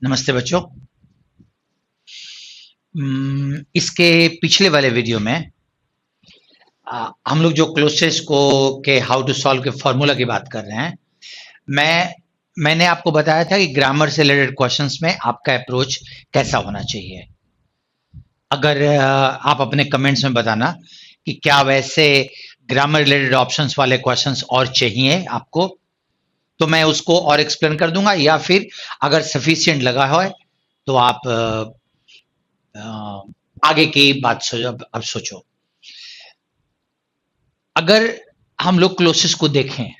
नमस्ते बच्चों। इसके पिछले वाले वीडियो में हम लोग जो क्लोसेस को के हाउ टू सॉल्व के फॉर्मूला की बात कर रहे हैं। मैंने आपको बताया था कि ग्रामर से रिलेटेड क्वेश्चंस में आपका अप्रोच कैसा होना चाहिए। अगर आप अपने कमेंट्स में बताना कि क्या वैसे ग्रामर रिलेटेड ऑप्शंस वाले क्वेश्चंस और चाहिए आपको, तो मैं उसको और एक्सप्लेन कर दूंगा, या फिर अगर सफिशिएंट लगा हो तो आप आगे की बात अब सोचो। अगर हम लोग क्लोसेस को देखें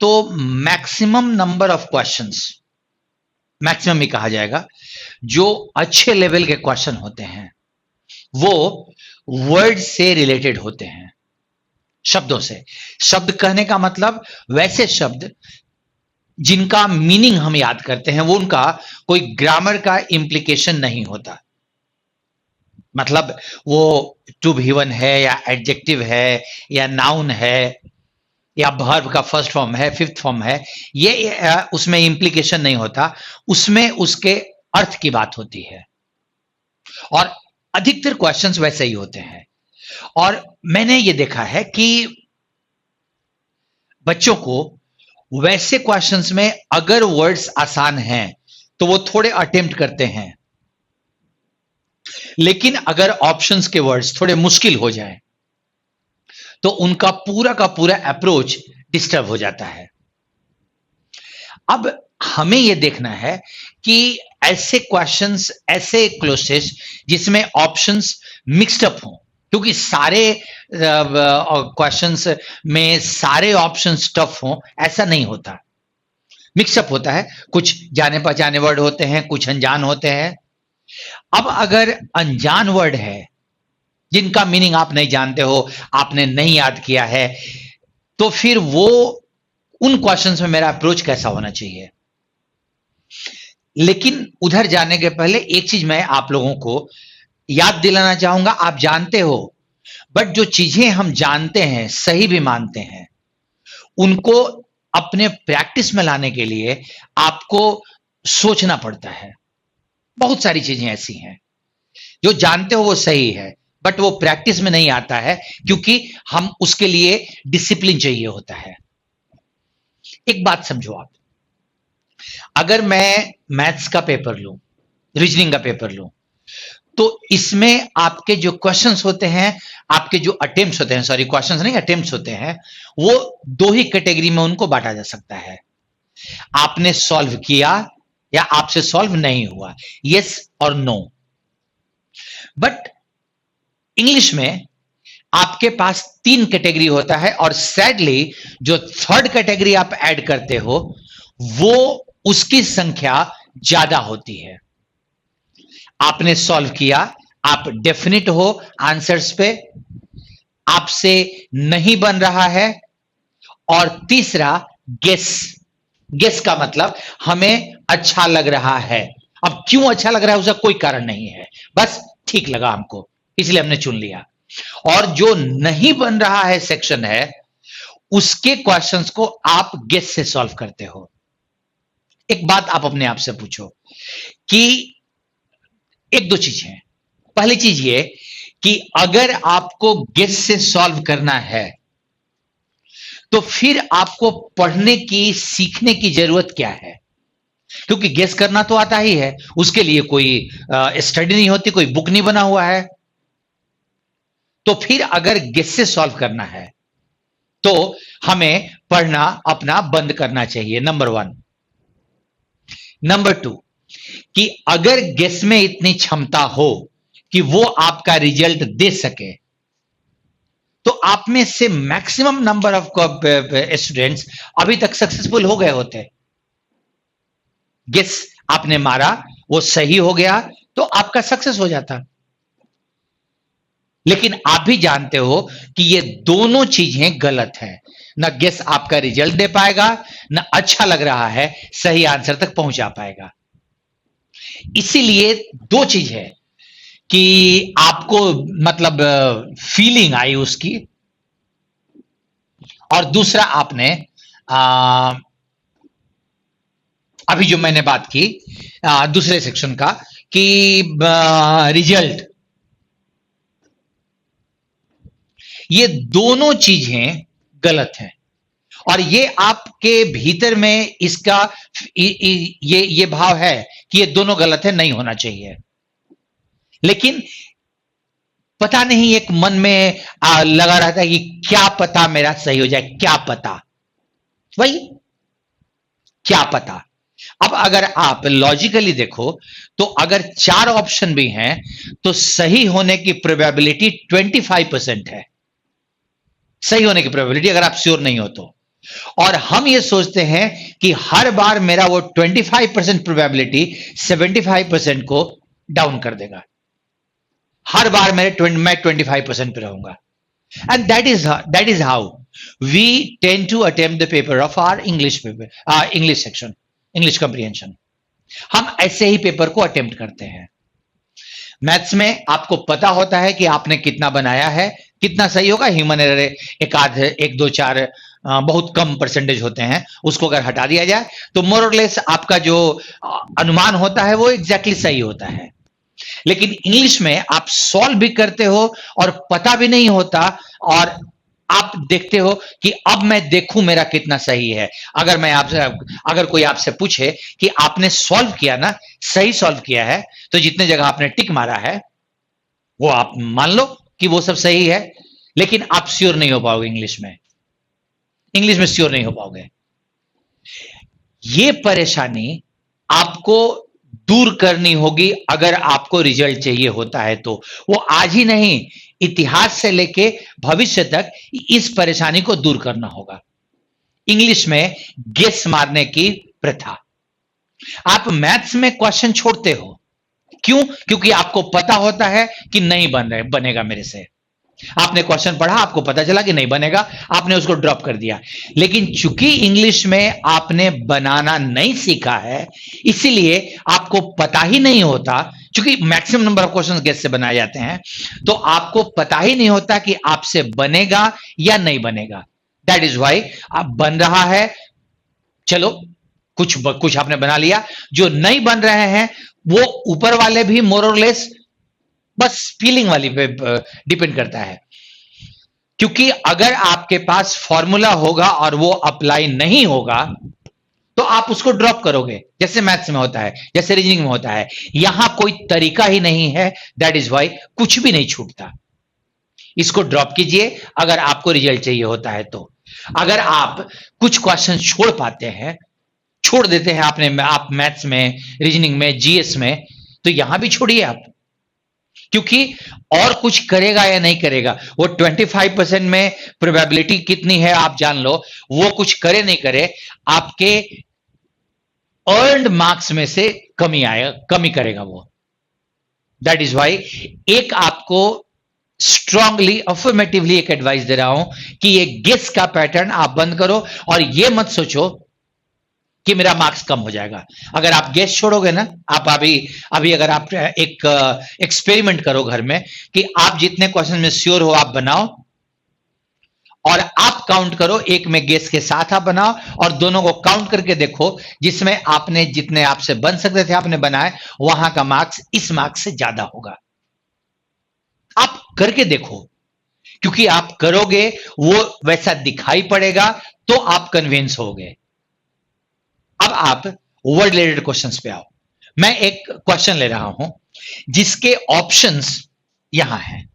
तो maximum number of questions, maximum ही कहा जाएगा, जो अच्छे लेवल के क्वेश्चन होते हैं वो वर्ड से रिलेटेड होते हैं, शब्दों से। शब्द कहने का मतलब वैसे शब्द जिनका मीनिंग हम याद करते हैं, वो उनका कोई ग्रामर का इंप्लीकेशन नहीं होता। मतलब वो टू भी वन है या एडजेक्टिव है या नाउन है या वर्ब का फर्स्ट फॉर्म है, फिफ्थ फॉर्म है, ये उसमें इंप्लीकेशन नहीं होता, उसमें उसके अर्थ की बात होती है। और अधिकतर क्वेश्चंस वैसे ही होते हैं। और मैंने ये देखा है कि बच्चों को वैसे क्वेश्चंस में अगर वर्ड्स आसान हैं तो वो थोड़े अटेम्प्ट करते हैं, लेकिन अगर ऑप्शंस के वर्ड्स थोड़े मुश्किल हो जाए तो उनका पूरा का पूरा अप्रोच डिस्टर्ब हो जाता है। अब हमें यह देखना है कि ऐसे क्वेश्चंस, ऐसे क्लोसेस जिसमें ऑप्शंस मिक्स्ड अप हों, क्योंकि सारे क्वेश्चंस में सारे ऑप्शंस टफ हों ऐसा नहीं होता, मिक्सअप होता है। कुछ जाने पहचाने वर्ड होते हैं, कुछ अनजान होते हैं। अब अगर अनजान वर्ड है जिनका मीनिंग आप नहीं जानते हो, आपने नहीं याद किया है, तो फिर वो उन क्वेश्चंस में मेरा अप्रोच कैसा होना चाहिए। लेकिन उधर जाने के पहले एक चीज मैं आप लोगों को याद दिलाना चाहूंगा। आप जानते हो, बट जो चीजें हम जानते हैं, सही भी मानते हैं, उनको अपने प्रैक्टिस में लाने के लिए आपको सोचना पड़ता है। बहुत सारी चीजें ऐसी हैं जो जानते हो वो सही है, बट वो प्रैक्टिस में नहीं आता है, क्योंकि हम उसके लिए डिसिप्लिन चाहिए होता है। एक बात समझो आप, अगर मैं मैथ्स का पेपर लूं, रीजनिंग का पेपर लूं, तो इसमें आपके जो क्वेश्चंस होते हैं, आपके जो अटेम्प्ट्स होते हैं, सॉरी क्वेश्चंस नहीं, अटेम्प्ट्स होते हैं, वो दो ही कैटेगरी में उनको बांटा जा सकता है। आपने सॉल्व किया या आपसे सॉल्व नहीं हुआ, यस और नो। बट इंग्लिश में आपके पास तीन कैटेगरी होता है, और सैडली जो थर्ड कैटेगरी आप ऐड करते हो वो उसकी संख्या ज्यादा होती है। आपने सॉल्व किया, आप डेफिनेट हो आंसर्स पे, आपसे नहीं बन रहा है, और तीसरा गेस। गेस का मतलब हमें अच्छा लग रहा है। अब क्यों अच्छा लग रहा है उसका कोई कारण नहीं है, बस ठीक लगा हमको इसलिए हमने चुन लिया। और जो नहीं बन रहा है सेक्शन है, उसके क्वेश्चंस को आप गेस से सॉल्व करते हो। एक बात आप अपने आप से पूछो कि एक दो चीज है। पहली चीज ये कि अगर आपको गेस से सॉल्व करना है तो फिर आपको पढ़ने की, सीखने की जरूरत क्या है? क्योंकि गेस करना तो आता ही है, उसके लिए कोई स्टडी नहीं होती, कोई बुक नहीं बना हुआ है। तो फिर अगर गेस से सॉल्व करना है तो हमें पढ़ना अपना बंद करना चाहिए, नंबर वन। नंबर टू, कि अगर गेस में इतनी क्षमता हो कि वो आपका रिजल्ट दे सके, तो आप में से मैक्सिमम नंबर ऑफ स्टूडेंट्स अभी तक सक्सेसफुल हो गए होते। गेस आपने मारा, वो सही हो गया तो आपका सक्सेस हो जाता। लेकिन आप भी जानते हो कि ये दोनों चीजें गलत है। ना गेस आपका रिजल्ट दे पाएगा, ना अच्छा लग रहा है सही आंसर तक पहुंचा पाएगा। इसीलिए दो चीज है कि आपको मतलब फीलिंग आई उसकी, और दूसरा आपने अभी जो मैंने बात की दूसरे सेक्शन का कि रिजल्ट, ये दोनों चीजें गलत हैं और ये आपके भीतर में इसका ये भाव है कि ये दोनों गलत है, नहीं होना चाहिए। लेकिन पता नहीं एक मन में लगा रहता है कि क्या पता मेरा सही हो जाए, क्या पता, वही क्या पता। अब अगर आप लॉजिकली देखो तो अगर 4 ऑप्शन भी हैं तो सही होने की प्रोबेबिलिटी 25% है, सही होने की प्रोबेबिलिटी, अगर आप श्योर नहीं हो तो। और हम ये सोचते हैं कि हर बार मेरा वो 25% प्रोबेबिलिटी 75% को डाउन कर देगा, हर बार मैं 25% पे रहूंगा। And that is how we tend to attempt the paper of our English paper, English section, English comprehension. हम ऐसे ही पेपर को अटेम्प्ट करते हैं। मैथ्स में आपको पता होता है कि आपने कितना बनाया है, कितना सही होगा। ह्यूमन एरर एक आध, एक दो चार बहुत कम परसेंटेज होते हैं, उसको अगर हटा दिया जाए तो मोर और लेस आपका जो अनुमान होता है वो एग्जैक्टली सही होता है। लेकिन इंग्लिश में आप सॉल्व भी करते हो और पता भी नहीं होता, और आप देखते हो कि अब मैं देखूं मेरा कितना सही है। अगर मैं आपसे, अगर कोई आपसे पूछे कि आपने सॉल्व किया ना, सही सॉल्व किया है, तो जितने जगह आपने टिक मारा है वो आप मान लो कि वो सब सही है, लेकिन आप श्योर नहीं हो पाओगे। इंग्लिश में श्योर नहीं हो पाओगे। ये परेशानी आपको दूर करनी होगी अगर आपको रिजल्ट चाहिए होता है तो। वो आज ही नहीं, इतिहास से लेके भविष्य तक इस परेशानी को दूर करना होगा। इंग्लिश में गेस मारने की प्रथा। आप मैथ्स में क्वेश्चन छोड़ते हो, क्यों? क्योंकि आपको पता होता है कि नहीं बनेगा मेरे से। आपने क्वेश्चन पढ़ा, आपको पता चला कि नहीं बनेगा, आपने उसको ड्रॉप कर दिया। लेकिन चूंकि इंग्लिश में आपने बनाना नहीं सीखा है, इसीलिए आपको पता ही नहीं होता। चूंकि maximum number of questions guess से बनाए जाते हैं, तो आपको पता ही नहीं होता कि आपसे बनेगा या नहीं बनेगा। दैट इज वाई आप बन रहा है, चलो कुछ आपने बना लिया। जो नहीं बन रहे हैं वो ऊपर वाले भी मोर और लेस बस फीलिंग वाली पे डिपेंड करता है। क्योंकि अगर आपके पास फॉर्मूला होगा और वो अप्लाई नहीं होगा तो आप उसको ड्रॉप करोगे, जैसे मैथ्स में होता है, जैसे रीजनिंग में होता है। यहां कोई तरीका ही नहीं है, दैट इज वाई कुछ भी नहीं छूटता। इसको ड्रॉप कीजिए अगर आपको रिजल्ट चाहिए होता है तो। अगर आप कुछ क्वेश्चन छोड़ पाते हैं, छोड़ देते हैं आप मैथ्स में, रीजनिंग में, जीएस में, तो यहां भी छोड़िए आप। क्योंकि और कुछ करेगा या नहीं करेगा, वो 25% में प्रोबेबिलिटी कितनी है आप जान लो। वो कुछ करे नहीं करे, आपके अर्न्ड मार्क्स में से कमी करेगा वो। दैट इज वाई एक आपको स्ट्रांगली अफर्मेटिवली एक एडवाइस दे रहा हूं कि ये गेस का पैटर्न आप बंद करो, और ये मत सोचो कि मेरा मार्क्स कम हो जाएगा। अगर आप गेस छोड़ोगे ना, आप अभी अगर आप एक एक्सपेरिमेंट करो घर में कि आप जितने क्वेश्चन में श्योर हो आप बनाओ, और आप काउंट करो, एक में गेस के साथ आप बनाओ और दोनों को काउंट करके देखो, जिसमें आपने जितने आपसे बन सकते थे आपने बनाए, वहां का मार्क्स इस मार्क्स से ज्यादा होगा। आप करके देखो, क्योंकि आप करोगे वो वैसा दिखाई पड़ेगा तो आप कन्विंस होगे। अब आप वर्ड रिलेटेड क्वेश्चंस पे आओ। मैं एक क्वेश्चन ले रहा हूं जिसके ऑप्शंस यहां हैं।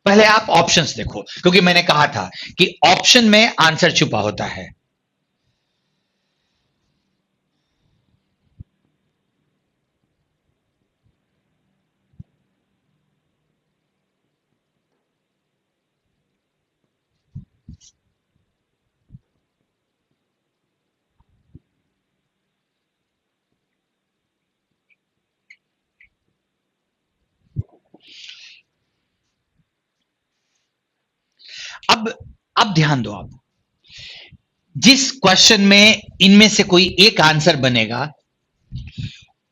पहले आप ऑप्शंस देखो, क्योंकि मैंने कहा था कि ऑप्शन में आंसर छुपा होता है। अब ध्यान दो, आप जिस क्वेश्चन में इनमें से कोई एक आंसर बनेगा,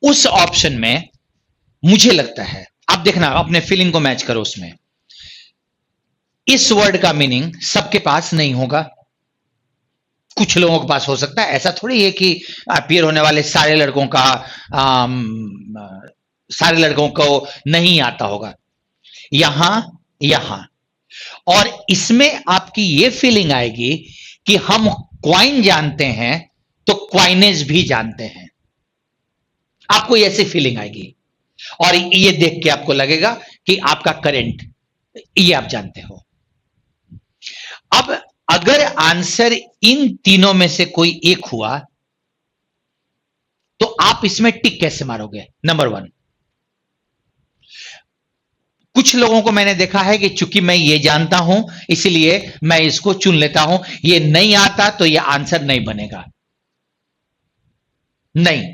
उस ऑप्शन में मुझे लगता है, आप देखना अपने फीलिंग को मैच करो उसमें, इस वर्ड का मीनिंग सबके पास नहीं होगा, कुछ लोगों के पास हो सकता है। ऐसा थोड़ी है कि अपीयर होने वाले सारे लड़कों का सारे लड़कों को नहीं आता होगा। यहां यहां और इसमें आपकी ये फीलिंग आएगी कि हम क्वाइन जानते हैं तो क्वाइनेज भी जानते हैं, आपको ऐसी फीलिंग आएगी और ये देख के आपको लगेगा कि आपका करंट ये आप जानते हो। अब अगर आंसर इन तीनों में से कोई एक हुआ तो आप इसमें टिक कैसे मारोगे? नंबर 1, कुछ लोगों को मैंने देखा है कि चूंकि मैं ये जानता हूं इसलिए मैं इसको चुन लेता हूं, ये नहीं आता तो ये आंसर नहीं बनेगा। नहीं,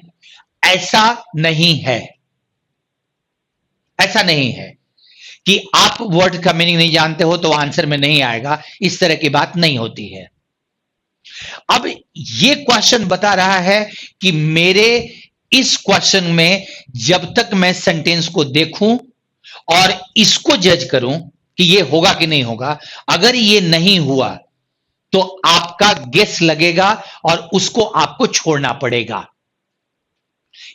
ऐसा नहीं है, ऐसा नहीं है कि आप वर्ड का मीनिंग नहीं जानते हो तो आंसर में नहीं आएगा, इस तरह की बात नहीं होती है। अब ये क्वेश्चन बता रहा है कि मेरे इस क्वेश्चन में जब तक मैं सेंटेंस को देखूं और इसको जज करूं कि ये होगा कि नहीं होगा, अगर ये नहीं हुआ तो आपका गेस लगेगा और उसको आपको छोड़ना पड़ेगा।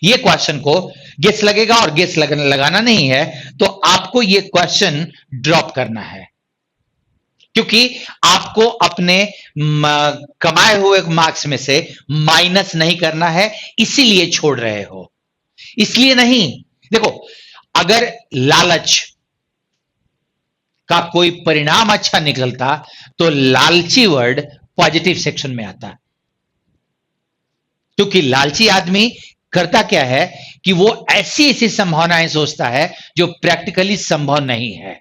ये क्वेश्चन को गेस लगेगा और गेस लगाना नहीं है तो आपको ये क्वेश्चन ड्रॉप करना है, क्योंकि आपको अपने कमाए हुए मार्क्स में से माइनस नहीं करना है, इसीलिए छोड़ रहे हो। इसलिए नहीं, देखो अगर लालच का कोई परिणाम अच्छा निकलता तो लालची वर्ड पॉजिटिव सेक्शन में आता, क्योंकि लालची आदमी करता क्या है कि वो ऐसी ऐसी संभावनाएं सोचता है जो प्रैक्टिकली संभव नहीं है।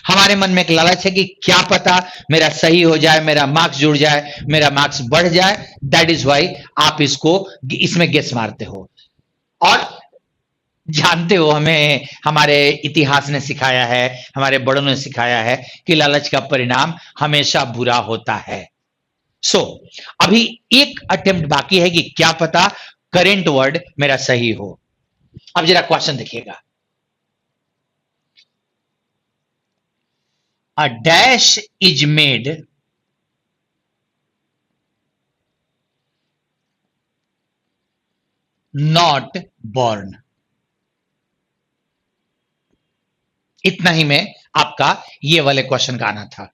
हमारे मन में एक लालच है कि क्या पता मेरा सही हो जाए, मेरा मार्क्स जुड़ जाए, मेरा मार्क्स बढ़ जाए, दैट इज वाई आप इसको इसमें गेस मारते हो। और जानते हो हमें हमारे इतिहास ने सिखाया है, हमारे बड़ों ने सिखाया है कि लालच का परिणाम हमेशा बुरा होता है। सो अभी एक अटेम्प्ट बाकी है कि क्या पता करेंट वर्ड मेरा सही हो। अब जरा क्वेश्चन देखिएगा, a dash is made not born। इतना ही में आपका ये वाले क्वेश्चन का आना था।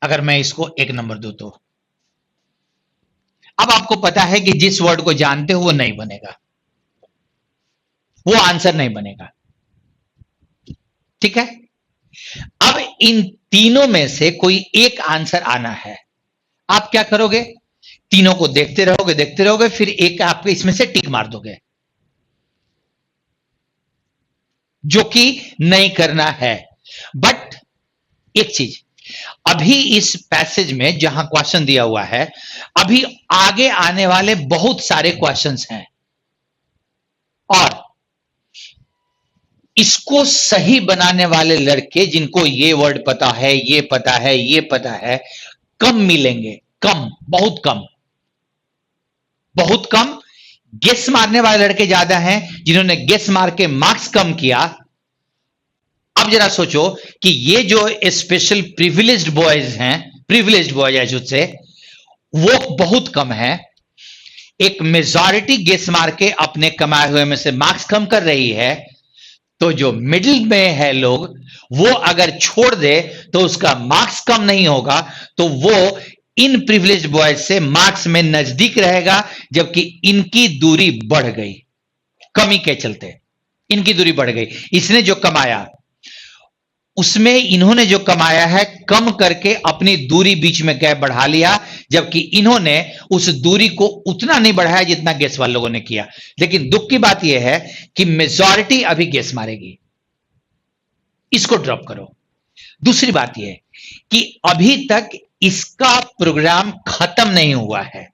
अगर मैं इसको 1 नंबर दूं तो अब आपको पता है कि जिस वर्ड को जानते हो वो नहीं बनेगा, वो आंसर नहीं बनेगा, ठीक है। अब इन तीनों में से कोई एक आंसर आना है, आप क्या करोगे? तीनों को देखते रहोगे, फिर एक आपके इसमें से टिक मार दोगे, जो कि नहीं करना है। बट एक चीज, अभी इस पैसेज में जहां क्वेश्चन दिया हुआ है, अभी आगे आने वाले बहुत सारे क्वेश्चंस हैं और इसको सही बनाने वाले लड़के जिनको ये वर्ड पता है, ये पता है, ये पता है, कम मिलेंगे, कम, बहुत कम, बहुत कम। गेस मारने वाले लड़के ज्यादा हैं जिन्होंने गेस मार के मार्क्स कम किया। अब जरा सोचो कि ये जो स्पेशल प्रिविलेज्ड बॉयज हैं, प्रिविलेज्ड बॉयज से वो बहुत कम है। एक मेजॉरिटी गेस मार के अपने कमाए हुए में से मार्क्स कम कर रही है, तो जो मिडिल में है लोग, वो अगर छोड़ दे तो उसका मार्क्स कम नहीं होगा, तो वो इन प्रिविलेज्ड बॉयज से मार्क्स में नजदीक रहेगा, जबकि इनकी दूरी बढ़ गई, कमी के चलते इनकी दूरी बढ़ गई। इसने जो कमाया उसमें इन्होंने जो कमाया है कम करके अपनी दूरी बीच में गैप बढ़ा लिया, जबकि इन्होंने उस दूरी को उतना नहीं बढ़ाया जितना गेस वाले लोगों ने किया। लेकिन दुख की बात यह है कि मेजॉरिटी अभी गेस मारेगी, इसको ड्रॉप करो। दूसरी बात यह कि अभी तक इसका प्रोग्राम खत्म नहीं हुआ है,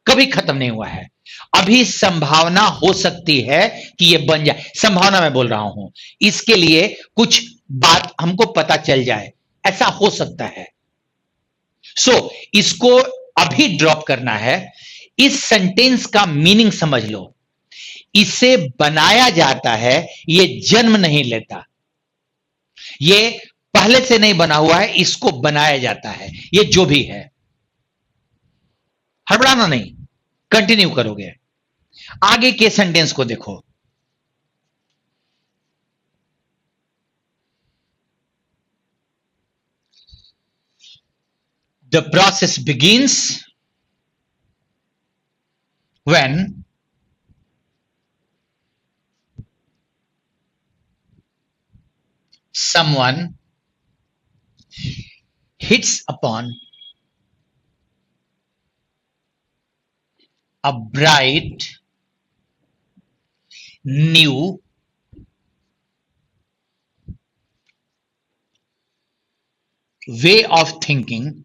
कभी खत्म नहीं हुआ है। अभी संभावना हो सकती है कि यह बन जाए, संभावना मैं बोल रहा हूं, इसके लिए कुछ बात हमको पता चल जाए, ऐसा हो सकता है। सो इसको अभी ड्रॉप करना है। इस सेंटेंस का मीनिंग समझ लो, इसे बनाया जाता है, यह जन्म नहीं लेता। ये पहले से नहीं बना हुआ है, इसको बनाया जाता है। ये जो भी है, हड़बड़ाना नहीं, कंटिन्यू करोगे। आगे के सेंटेंस को देखो। The process begins when someone hits upon a bright new way of thinking,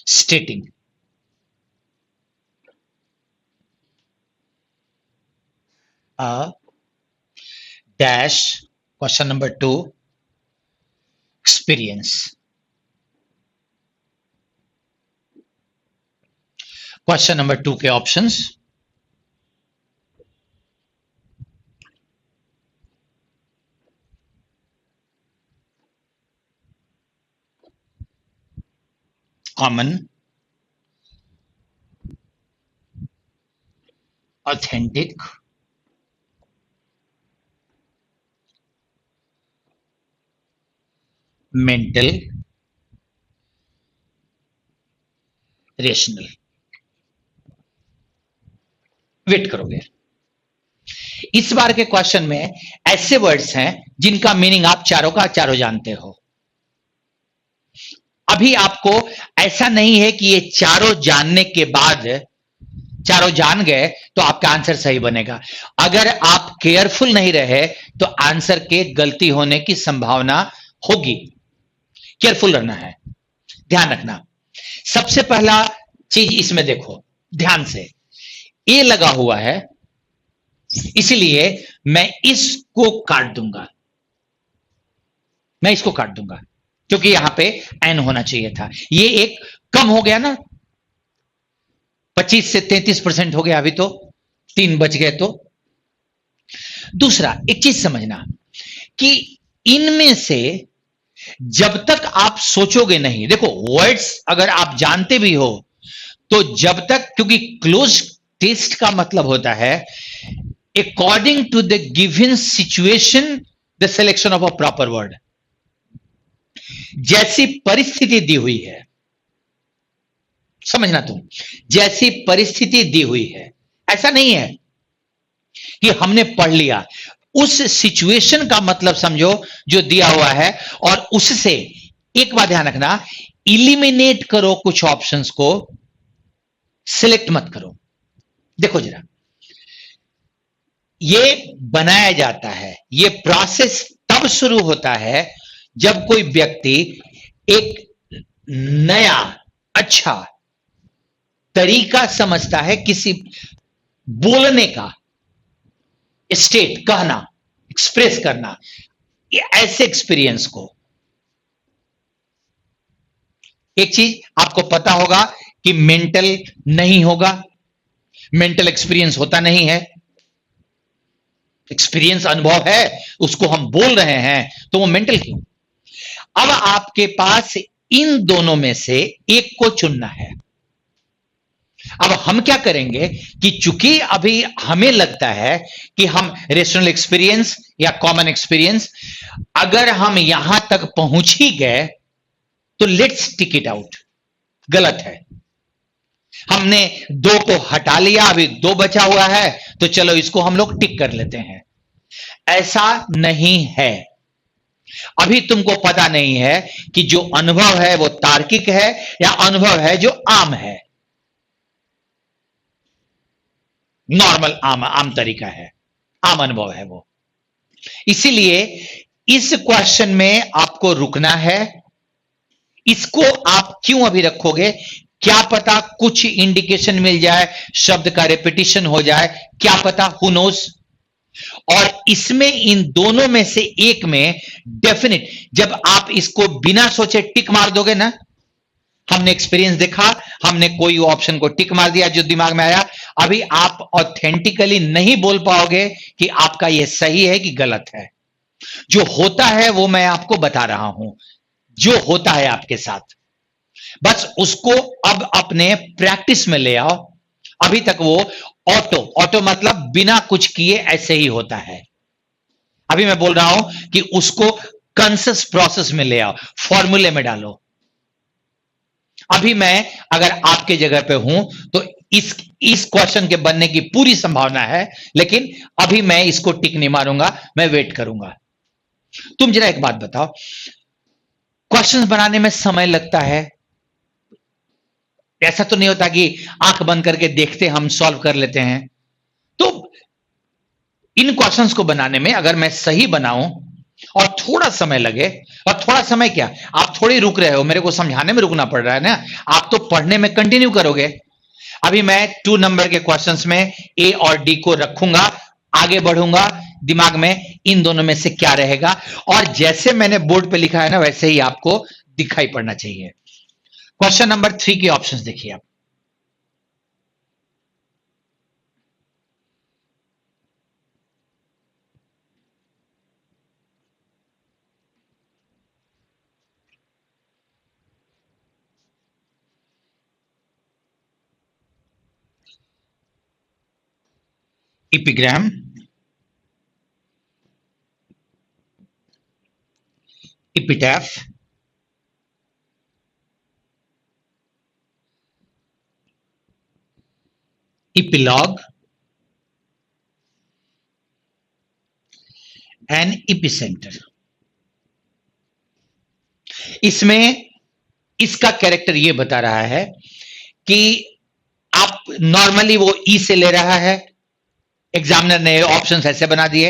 stating a dash, question number 2, experience. Question number 2 के options, common, authentic, mental, rational. Wait करोगे। इस बार के क्वेश्चन में ऐसे वर्ड्स हैं जिनका मीनिंग आप चारों का चारों जानते हो। अभी आपको ऐसा नहीं है कि ये चारों जानने के बाद, चारों जान गए तो आपका आंसर सही बनेगा। अगर आप केयरफुल नहीं रहे तो आंसर के गलती होने की संभावना होगी। केयरफुल रहना है, ध्यान रखना। सबसे पहला चीज इसमें देखो ध्यान से, ए लगा हुआ है, इसलिए मैं इसको काट दूंगा, मैं इसको काट दूंगा क्योंकि यहां पे एन होना चाहिए था। ये एक कम हो गया ना, 25 से 33% हो गया, अभी तो 3 बच गए। तो दूसरा एक चीज समझना कि इनमें से जब तक आप सोचोगे नहीं, देखो वर्ड्स अगर आप जानते भी हो तो जब तक, क्योंकि क्लोज टेस्ट का मतलब होता है according to the given situation the selection of a proper word. जैसी परिस्थिति दी हुई है, समझना तुम, जैसी परिस्थिति दी हुई है, ऐसा नहीं है कि हमने पढ़ लिया, उस सिचुएशन का मतलब समझो जो दिया हुआ है, और उससे एक बात ध्यान रखना, इलिमिनेट करो कुछ ऑप्शंस को, सिलेक्ट मत करो। देखो जरा, ये बनाया जाता है, ये प्रोसेस तब शुरू होता है जब कोई व्यक्ति एक नया अच्छा तरीका समझता है किसी बोलने का, स्टेट, कहना, एक्सप्रेस करना, ऐसे एक्सपीरियंस को। एक चीज आपको पता होगा कि मेंटल नहीं होगा, मेंटल एक्सपीरियंस होता नहीं है। एक्सपीरियंस अनुभव है, उसको हम बोल रहे हैं, तो वो मेंटल क्यों? अब आपके पास इन दोनों में से एक को चुनना है। अब हम क्या करेंगे कि चूंकि अभी हमें लगता है कि हम रेशनल एक्सपीरियंस या कॉमन एक्सपीरियंस, अगर हम यहां तक पहुंच ही गए तो लेट्स टिक इट आउट। गलत है, हमने 2 को हटा लिया, अभी 2 बचा हुआ है, तो चलो इसको हम लोग टिक कर लेते हैं। ऐसा नहीं है। अभी तुमको पता नहीं है कि जो अनुभव है वो तार्किक है या अनुभव है जो आम है, नॉर्मल आम तरीका है, आम अनुभव है वो। इसीलिए इस क्वेश्चन में आपको रुकना है। इसको आप क्यों अभी रखोगे? क्या पता कुछ इंडिकेशन मिल जाए, शब्द का रिपीटिशन हो जाए, क्या पता, हु नोस। और इसमें इन दोनों में से एक में डेफिनेट, जब आप इसको बिना सोचे टिक मार दोगे ना, हमने एक्सपीरियंस देखा, हमने कोई ऑप्शन को टिक मार दिया जो दिमाग में आया, अभी आप ऑथेंटिकली नहीं बोल पाओगे कि आपका यह सही है कि गलत है। जो होता है वो मैं आपको बता रहा हूं, जो होता है आपके साथ, बस उसको अब अपने प्रैक्टिस में ले आओ। अभी तक वो ऑटो ऑटो मतलब बिना कुछ किए ऐसे ही होता है। अभी मैं बोल रहा हूं कि उसको कॉन्शियस प्रोसेस में ले आओ, फॉर्मूले में डालो। अभी मैं अगर आपके जगह पे हूं तो इस क्वेश्चन के बनने की पूरी संभावना है, लेकिन अभी मैं इसको टिक नहीं मारूंगा, मैं वेट करूंगा। तुम जरा एक बात बताओ, क्वेश्चंस बनाने में समय लगता है, ऐसा तो नहीं होता कि आंख बंद करके देखते हम सॉल्व कर लेते हैं। तो इन क्वेश्चंस को बनाने में अगर मैं सही बनाऊं और थोड़ा समय लगे, और थोड़ा समय क्या, आप थोड़ी रुक रहे हो, मेरे को समझाने में रुकना पड़ रहा है ना, आप तो पढ़ने में कंटिन्यू करोगे। अभी मैं 2 नंबर के क्वेश्चंस में ए और डी को रखूंगा, आगे बढ़ूंगा, दिमाग में इन दोनों में से क्या रहेगा, और जैसे मैंने बोर्ड पे लिखा है ना वैसे ही आपको दिखाई पड़ना चाहिए। क्वेश्चन नंबर 3 के ऑप्शंस देखिए आप। epigram, epitaph, epilogue and epicentre. इसमें इसका कैरेक्टर यह बता रहा है कि आप नॉर्मली वो ई से ले रहा है, एग्जामिनर ने ऑप्शंस ऐसे बना दिए।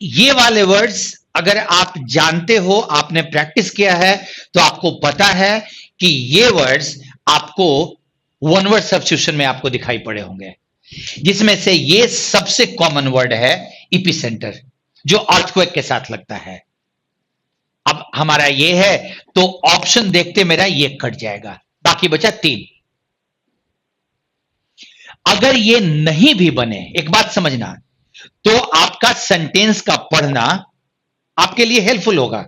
ये वाले वर्ड्स अगर आप जानते हो, आपने प्रैक्टिस किया है, तो आपको पता है कि ये वर्ड्स आपको वन वर्ड सब्स्टिट्यूशन में आपको दिखाई पड़े होंगे, जिसमें से ये सबसे कॉमन वर्ड है एपिसेंटर, जो अर्थक्वेक के साथ लगता है। अब हमारा ये है तो ऑप्शन देखते मेरा ये कट जाएगा, बाकी बचा 3। अगर ये नहीं भी बने, एक बात समझना, तो आपका सेंटेंस का पढ़ना आपके लिए हेल्पफुल होगा।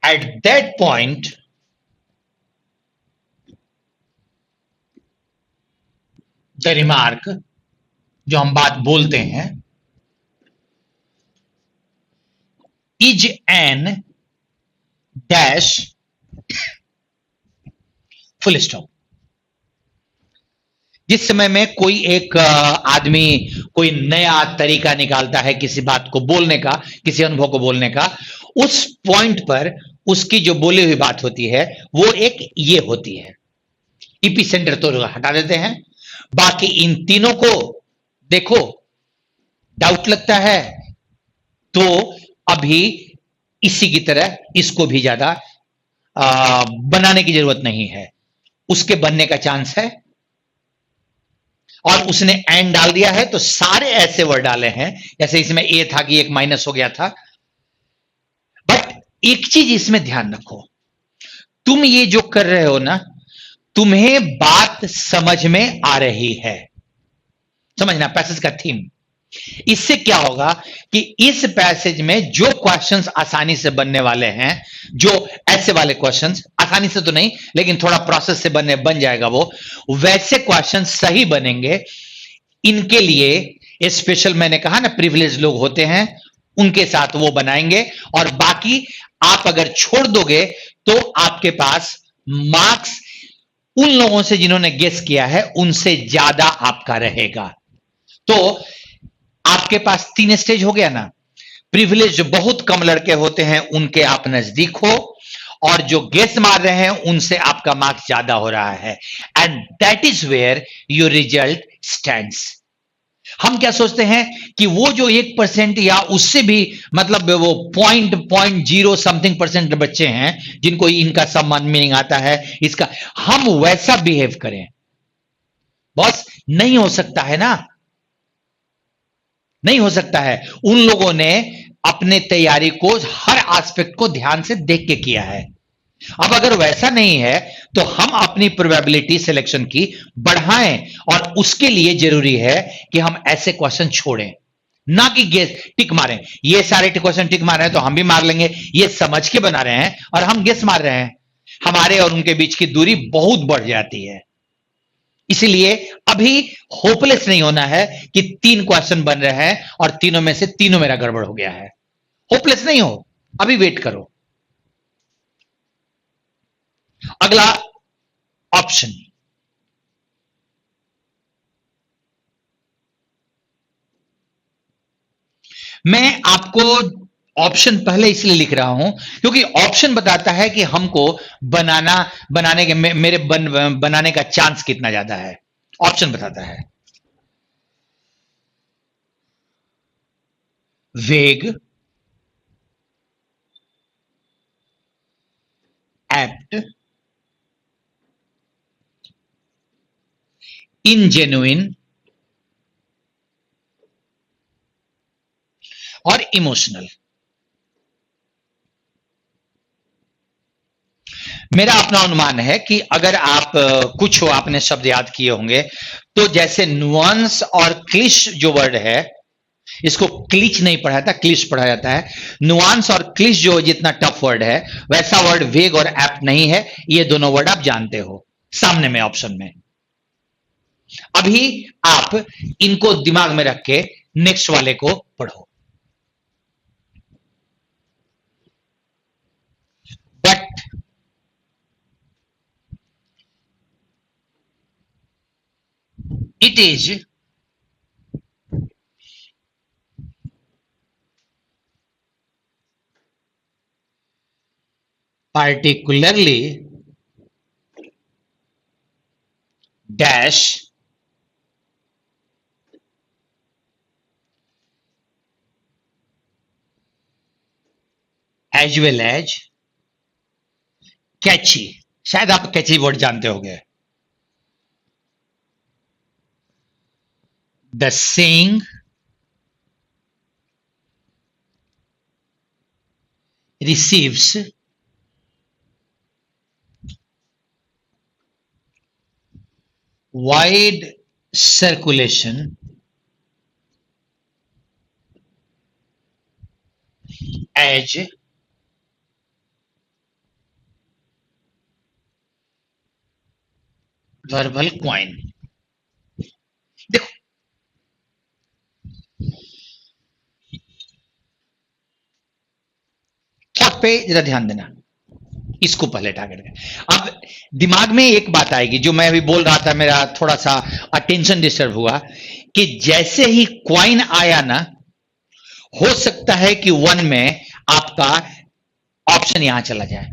At that point the remark, जो हम बात बोलते हैं, is an dash full stop. जिस समय में कोई एक आदमी कोई नया तरीका निकालता है किसी बात को बोलने का, किसी अनुभव को बोलने का, उस पॉइंट पर उसकी जो बोली हुई बात होती है वो एक ये होती है। एपिसेंटर तो हटा देते हैं, बाकी इन तीनों को देखो, डाउट लगता है तो अभी इसी की तरह इसको भी ज्यादा बनाने की जरूरत नहीं है, उसके बनने का चांस है। और उसने एंड डाल दिया है तो सारे ऐसे वर्ड डाले हैं, जैसे इसमें ए था कि एक माइनस हो गया था। बट एक चीज इसमें ध्यान रखो, तुम ये जो कर रहे हो ना, तुम्हें बात समझ में आ रही है, समझना पैसेज का थीम। इससे क्या होगा कि इस पैसेज में जो क्वेश्चंस आसानी से बनने वाले हैं, जो ऐसे वाले क्वेश्चंस आसानी से तो नहीं लेकिन थोड़ा प्रोसेस से बन जाएगा, वो वैसे क्वेश्चंस सही बनेंगे। इनके लिए स्पेशल मैंने कहा ना, प्रिविलेज लोग होते हैं, उनके साथ वो बनाएंगे, और बाकी आप अगर छोड़ दोगे तो आपके पास मार्क्स उन लोगों से जिन्होंने गेस किया है उनसे ज्यादा आपका रहेगा। तो आपके पास 3 स्टेज हो गया ना। प्रिविलेज जो बहुत कम लड़के होते हैं उनके आप नजदीक हो, और जो गेस मार रहे हैं उनसे आपका मार्क्स ज्यादा हो रहा है, and that is where your result stands. हम क्या सोचते हैं कि वो जो 1% या उससे भी मतलब वो 0.0 समथिंग परसेंट बच्चे हैं जिनको इनका सब मीनिंग आता है, इसका हम वैसा बिहेव करें। बॉस नहीं हो सकता है ना, नहीं हो सकता है। उन लोगों ने अपने तैयारी को हर एस्पेक्ट को ध्यान से देख के किया है। अब अगर वैसा नहीं है तो हम अपनी प्रोबेबिलिटी सिलेक्शन की बढ़ाएं, और उसके लिए जरूरी है कि हम ऐसे क्वेश्चन छोड़ें, ना कि गेस टिक मारें। ये सारे क्वेश्चन टिक मार रहे हैं तो हम भी मार लेंगे, ये समझ के बना रहे हैं और हम गेस मार रहे हैं, हमारे और उनके बीच की दूरी बहुत बढ़ जाती है। इसलिए अभी होपलेस नहीं होना है कि 3 क्वेश्चन बन रहे हैं और तीनों में से तीनों मेरा गड़बड़ हो गया है। होपलेस नहीं हो, अभी वेट करो। अगला ऑप्शन, मैं आपको ऑप्शन पहले इसलिए लिख रहा हूं क्योंकि ऑप्शन बताता है कि हमको बनाने के मेरे बनाने का चांस कितना ज्यादा है। ऑप्शन बताता है वेग, एप्ट, इनजेन्युइन और इमोशनल। मेरा अपना अनुमान है कि अगर आप कुछ आपने शब्द याद किए होंगे, तो जैसे नुआंस और क्लिश जो वर्ड है, इसको क्लिच नहीं पढ़ा जाता, क्लिश पढ़ा जाता है। नुआंस और क्लिश जो जितना टफ वर्ड है, वैसा वर्ड वेग और एप्ट नहीं है। ये दोनों वर्ड आप जानते हो सामने में ऑप्शन में। अभी आप इनको दिमाग में रख के नेक्स्ट वाले को पढ़ो। But it is particularly dash as well as catchy। शायद आप कैची वर्ड जानते होंगे। The saying receives wide circulation as verbal coin। देखो, थॉट पे जरा ध्यान देना, इसको पहले टारगेट करें। अब दिमाग में एक बात आएगी जो मैं अभी बोल रहा था, मेरा थोड़ा सा अटेंशन डिस्टर्ब हुआ, कि जैसे ही क्वाइन आया ना, हो सकता है कि 1 में आपका ऑप्शन यहां चला जाए।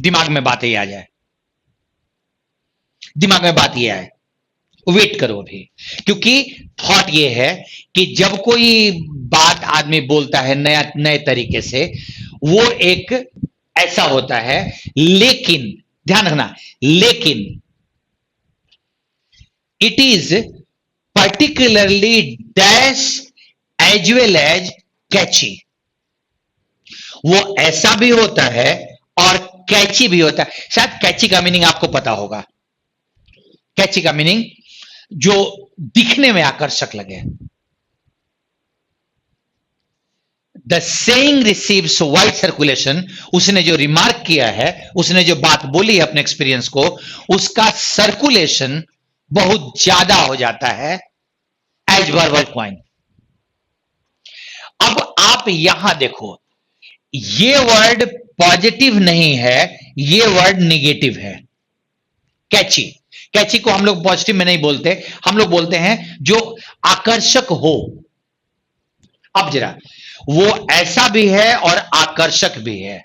दिमाग में बात ये आ जाए, दिमाग में बात ये आए, वेट करो अभी, क्योंकि थॉट ये है कि जब कोई बात आदमी बोलता है नया नए तरीके से, वो एक ऐसा होता है। लेकिन ध्यान रखना, लेकिन it is particularly dash as well as catchy. वो ऐसा भी होता है और कैची भी होता है। शायद कैची का मीनिंग आपको पता होगा। कैची का मीनिंग जो दिखने में आकर्षक लगे। The saying receives wide circulation, उसने जो रिमार्क किया है, उसने जो बात बोली है अपने एक्सपीरियंस को, उसका सर्कुलेशन बहुत ज्यादा हो जाता है एज वर्बल क्वाइन। अब आप यहां देखो, ये वर्ड पॉजिटिव नहीं है, ये वर्ड निगेटिव है। कैची, कैची को हम लोग पॉजिटिव में नहीं बोलते, हम लोग बोलते हैं जो आकर्षक हो। अब जरा, वो ऐसा भी है और आकर्षक भी है।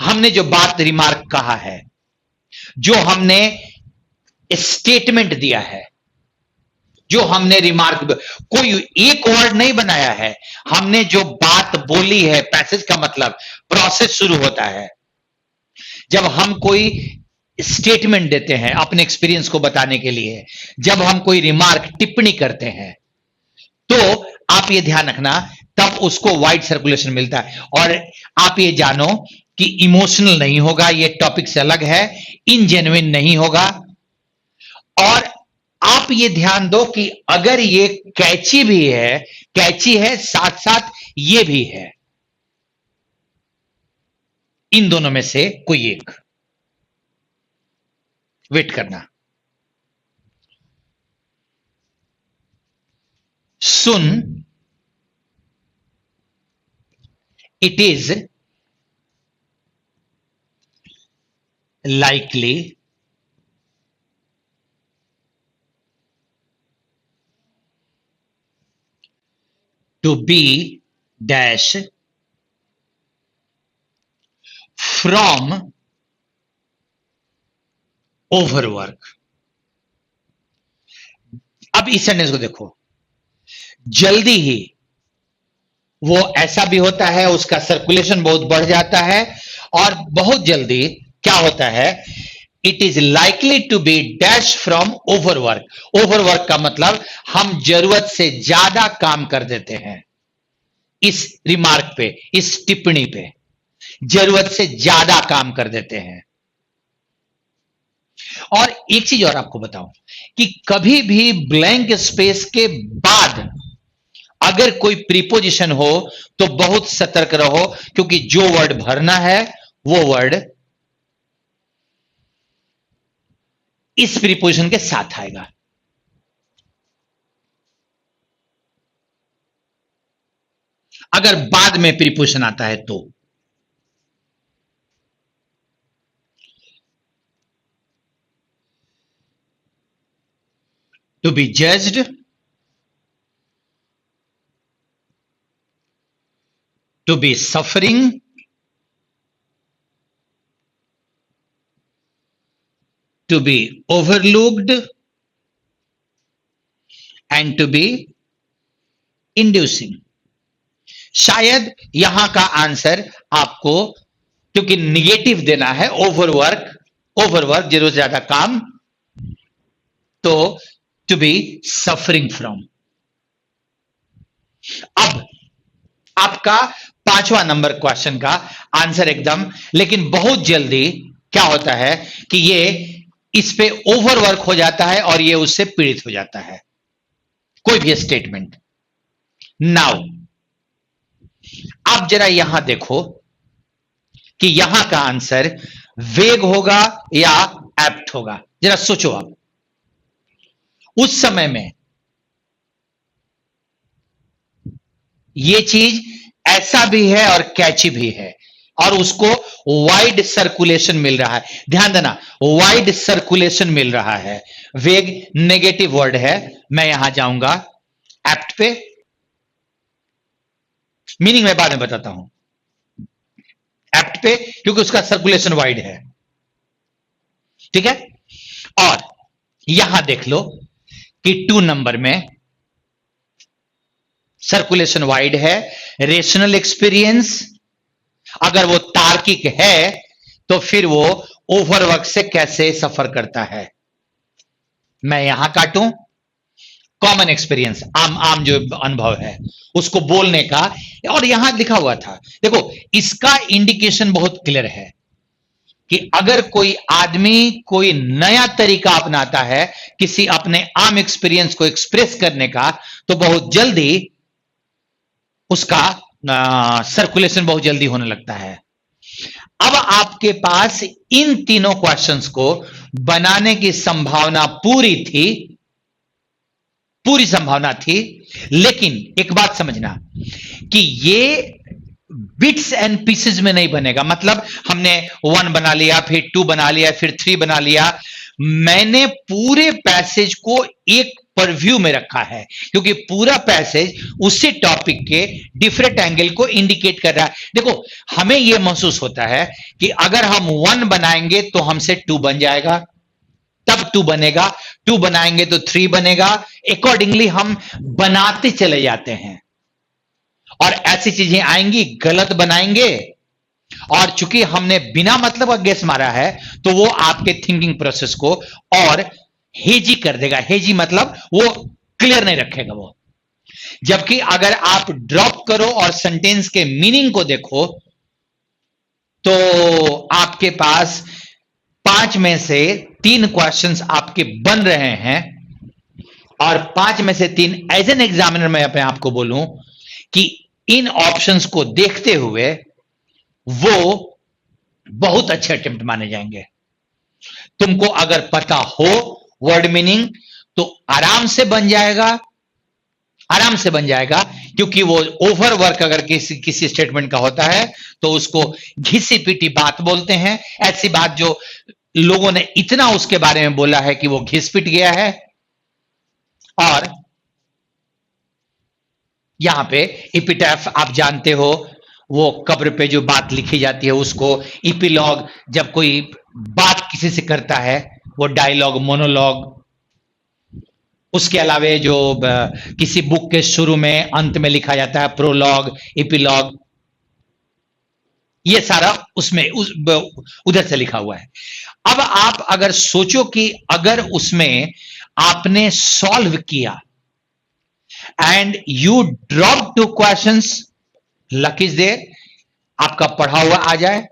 हमने जो बात रिमार्क कहा है, जो हमने स्टेटमेंट दिया है, जो हमने रिमार्क, कोई एक वर्ड नहीं बनाया है, हमने जो बात बोली है, पैसेज का मतलब प्रोसेस शुरू होता है जब हम कोई स्टेटमेंट देते हैं अपने एक्सपीरियंस को बताने के लिए, जब हम कोई रिमार्क टिप्पणी करते हैं, तो आप ये ध्यान रखना, तब उसको वाइड सर्कुलेशन मिलता है। और आप ये जानो कि इमोशनल नहीं होगा, ये टॉपिक से अलग है, इनजेन्युइन नहीं होगा। और आप ये ध्यान दो कि अगर ये कैची भी है, कैची है साथ साथ ये भी है, इन दोनों में से कोई एक वेट करना। सुन, it is likely to be dash from overwork। अब इस सेंटेंस को देखो, जल्दी ही वो ऐसा भी होता है, उसका सर्कुलेशन बहुत बढ़ जाता है, और बहुत जल्दी क्या होता है, it is likely to be dash from overwork. Overwork का मतलब हम जरूरत से ज्यादा काम कर देते हैं। इस रिमार्क पे, इस टिप्पणी पे जरूरत से ज्यादा काम कर देते हैं। और एक चीज और आपको बताऊं कि कभी भी ब्लैंक स्पेस के बाद अगर कोई प्रीपोजिशन हो तो बहुत सतर्क रहो, क्योंकि जो वर्ड भरना है वो वर्ड इस प्रीपोजिशन के साथ आएगा। अगर बाद में प्रीपोजिशन आता है तो to be judged, to be suffering, to be overlooked and to be inducing। शायद यहां का आंसर आपको, क्योंकि निगेटिव देना है, ओवरवर्क जरूर ज्यादा काम, तो टू बी सफरिंग फ्रॉम। अब आपका 5वां नंबर क्वेश्चन का आंसर एकदम, लेकिन बहुत जल्दी क्या होता है कि ये इस पे ओवरवर्क हो जाता है और ये उससे पीड़ित हो जाता है, कोई भी स्टेटमेंट। नाउ आप जरा यहां देखो कि यहां का आंसर वेग होगा या एप्ट होगा। जरा सोचो आप, उस समय में ये चीज ऐसा भी है और कैची भी है, और उसको वाइड सर्कुलेशन मिल रहा है। ध्यान देना, वाइड सर्कुलेशन मिल रहा है। वेग नेगेटिव वर्ड है, मैं यहां जाऊंगा एप्ट पे, मीनिंग मैं बाद में बताता हूं। एप्ट पे क्योंकि उसका सर्कुलेशन वाइड है, ठीक है। और यहां देख लो कि 2 नंबर में सर्कुलेशन वाइड है, रेशनल एक्सपीरियंस, अगर वो तार्किक है तो फिर वो ओवरवर्क से कैसे सफर करता है। मैं यहां काटूं, कॉमन एक्सपीरियंस, आम जो अनुभव है उसको बोलने का, और यहां लिखा हुआ था, देखो इसका इंडिकेशन बहुत क्लियर है कि अगर कोई आदमी कोई नया तरीका अपनाता है किसी अपने आम एक्सपीरियंस को एक्सप्रेस करने का, तो बहुत जल्दी उसका सर्कुलेशन बहुत जल्दी होने लगता है। अब आपके पास इन तीनों क्वेश्चंस को बनाने की संभावना पूरी संभावना थी, लेकिन एक बात समझना कि ये बिट्स एंड पीसेस में नहीं बनेगा। मतलब हमने 1 बना लिया, फिर 2 बना लिया, फिर 3 बना लिया। मैंने पूरे पैसेज को एक परव्यू में रखा है, क्योंकि पूरा पैसेज उसी टॉपिक के डिफरेंट एंगल को इंडिकेट कर रहा है। देखो, हमें यह महसूस होता है कि अगर हम 1 बनाएंगे तो हमसे 2 बन जाएगा, तब 2 बनेगा, 2 बनाएंगे तो 3 बनेगा। अकॉर्डिंगली हम बनाते चले जाते हैं और ऐसी चीजें आएंगी, गलत बनाएंगे, और चूंकि हमने बिना मतलब का गेस मारा है तो वो आपके थिंकिंग प्रोसेस को और हेजी कर देगा। हेजी मतलब वो क्लियर नहीं रखेगा वो। जबकि अगर आप ड्रॉप करो और सेंटेंस के मीनिंग को देखो तो आपके पास 5 में से 3 क्वेश्चंस आपके बन रहे हैं, और 5 में से 3 एज एन एग्जामिनर मैं अपने आपको बोलूं कि इन ऑप्शंस को देखते हुए वो बहुत अच्छे अटेम्प्ट माने जाएंगे। तुमको अगर पता हो वर्ड मीनिंग तो आराम से बन जाएगा, आराम से बन जाएगा, क्योंकि वो ओवर वर्क अगर किसी स्टेटमेंट का होता है तो उसको घिसी पीटी बात बोलते हैं। ऐसी बात जो लोगों ने इतना उसके बारे में बोला है कि वो घिस पिट गया है। और यहां पे इपिटैफ आप जानते हो, वो कब्र पे जो बात लिखी जाती है उसको इपिलॉग, जब कोई बात किसी से करता है वो डायलॉग, मोनोलॉग। उसके अलावे जो किसी बुक के शुरू में अंत में लिखा जाता है प्रोलॉग, इपिलॉग, ये सारा उसमें उधर से लिखा हुआ है। अब आप अगर सोचो कि अगर उसमें आपने सॉल्व किया and you drop 2 questions, luck is there, आपका पढ़ा हुआ आ जाए।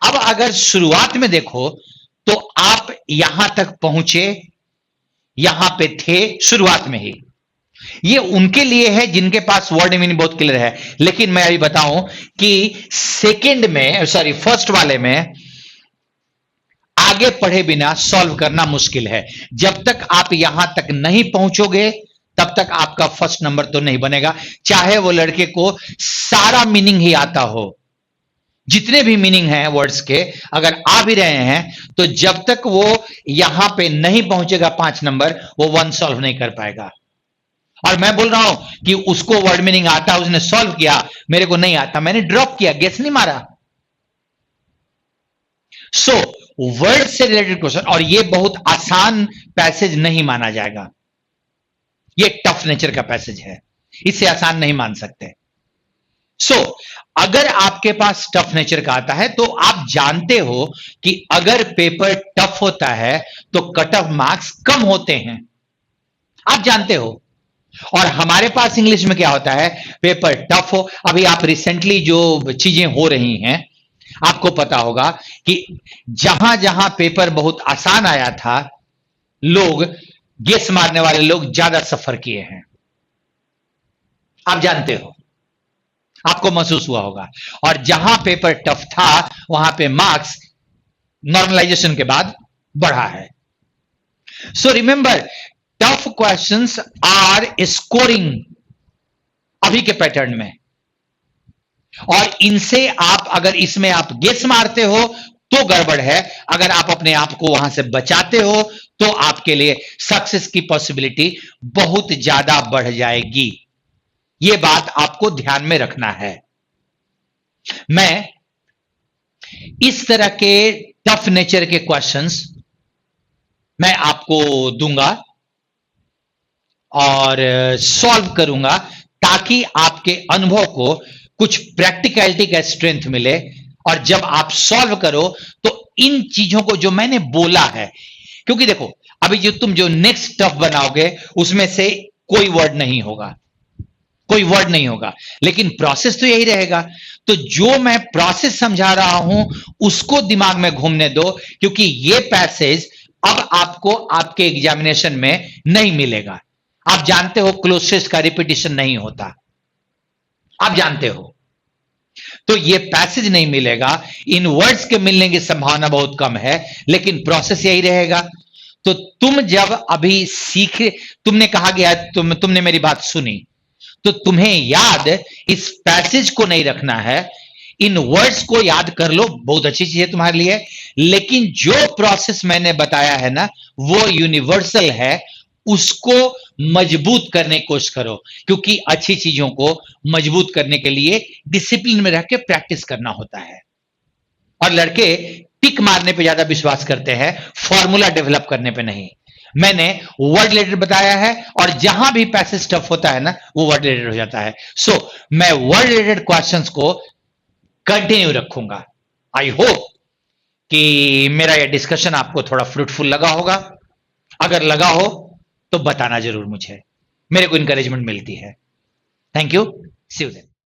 अब अगर शुरुआत में देखो तो आप यहां तक पहुंचे, यहां पे थे शुरुआत में ही। ये उनके लिए है जिनके पास वर्ड मीनिंग बहुत क्लियर है, लेकिन मैं अभी बताऊं कि सेकंड में, सॉरी फर्स्ट वाले में आगे पढ़े बिना सॉल्व करना मुश्किल है। जब तक आप यहां तक नहीं पहुंचोगे तब तक आपका फर्स्ट नंबर तो नहीं बनेगा, चाहे वो लड़के को सारा मीनिंग ही आता हो। जितने भी मीनिंग हैं वर्ड्स के अगर आ भी रहे हैं तो जब तक वो यहां पे नहीं पहुंचेगा 5 नंबर, वो 1 सॉल्व नहीं कर पाएगा। और मैं बोल रहा हूं कि उसको वर्ड मीनिंग आता, उसने सॉल्व किया, मेरे को नहीं आता, मैंने ड्रॉप किया, गेस नहीं मारा। सो वर्ड से रिलेटेड क्वेश्चन, और ये बहुत आसान पैसेज नहीं माना जाएगा, ये टफ नेचर का पैसेज है, इसे आसान नहीं मान सकते। सो अगर आपके पास टफ नेचर का आता है तो आप जानते हो कि अगर पेपर टफ होता है तो कट ऑफ मार्क्स कम होते हैं, आप जानते हो। और हमारे पास इंग्लिश में क्या होता है, पेपर टफ हो। अभी आप रिसेंटली जो चीजें हो रही हैं आपको पता होगा कि जहां जहां पेपर बहुत आसान आया था, लोग गेस मारने वाले लोग ज्यादा सफर किए हैं, आप जानते हो, आपको महसूस हुआ होगा। और जहां पेपर टफ था वहां पे मार्क्स नॉर्मलाइजेशन के बाद बढ़ा है। So remember, tough questions are scoring अभी के पैटर्न में, और इनसे आप अगर इसमें आप गेस मारते हो तो गड़बड़ है। अगर आप अपने आप को वहां से बचाते हो तो आपके लिए सक्सेस की पॉसिबिलिटी बहुत ज्यादा बढ़ जाएगी। यह बात आपको ध्यान में रखना है। मैं इस तरह के टफ नेचर के क्वेश्चंस मैं आपको दूंगा और सॉल्व करूंगा ताकि आपके अनुभव को कुछ प्रैक्टिकलिटी का स्ट्रेंथ मिले। और जब आप सॉल्व करो तो इन चीजों को जो मैंने बोला है, क्योंकि देखो अभी जो तुम जो नेक्स्ट टफ बनाओगे उसमें से कोई वर्ड नहीं होगा, कोई वर्ड नहीं होगा, लेकिन प्रोसेस तो यही रहेगा। तो जो मैं प्रोसेस समझा रहा हूं उसको दिमाग में घूमने दो, क्योंकि ये पैसेज अब आपको आपके एग्जामिनेशन में नहीं मिलेगा। आप जानते हो क्लोजेस्ट का रिपीटिशन नहीं होता, आप जानते हो, तो ये पैसेज नहीं मिलेगा। इन वर्ड्स के मिलने की संभावना बहुत कम है, लेकिन प्रोसेस यही रहेगा। तो तुम जब अभी सीखे, तुमने कहा गया, तुमने मेरी बात सुनी, तो तुम्हें याद इस पैसेज को नहीं रखना है, इन वर्ड्स को याद कर लो, बहुत अच्छी चीज है तुम्हारे लिए। लेकिन जो प्रोसेस मैंने बताया है ना, वो यूनिवर्सल है, उसको मजबूत करने की कोशिश करो, क्योंकि अच्छी चीजों को मजबूत करने के लिए डिसिप्लिन में रह के प्रैक्टिस करना होता है। और लड़के टिक मारने पे ज्यादा विश्वास करते हैं, फॉर्मूला डेवलप करने पे नहीं। मैंने वर्ड रिलेटेड बताया है, और जहां भी पैसेज टफ होता है ना, वो वर्ड रिलेटेड हो जाता है। सो मैं वर्ड रिलेटेड क्वेश्चंस को कंटिन्यू रखूंगा। आई होप कि मेरा यह डिस्कशन आपको थोड़ा फ्रूटफुल लगा होगा। अगर लगा हो तो बताना जरूर मुझे, मेरे को इंकरेजमेंट मिलती है। Thank you, see you then.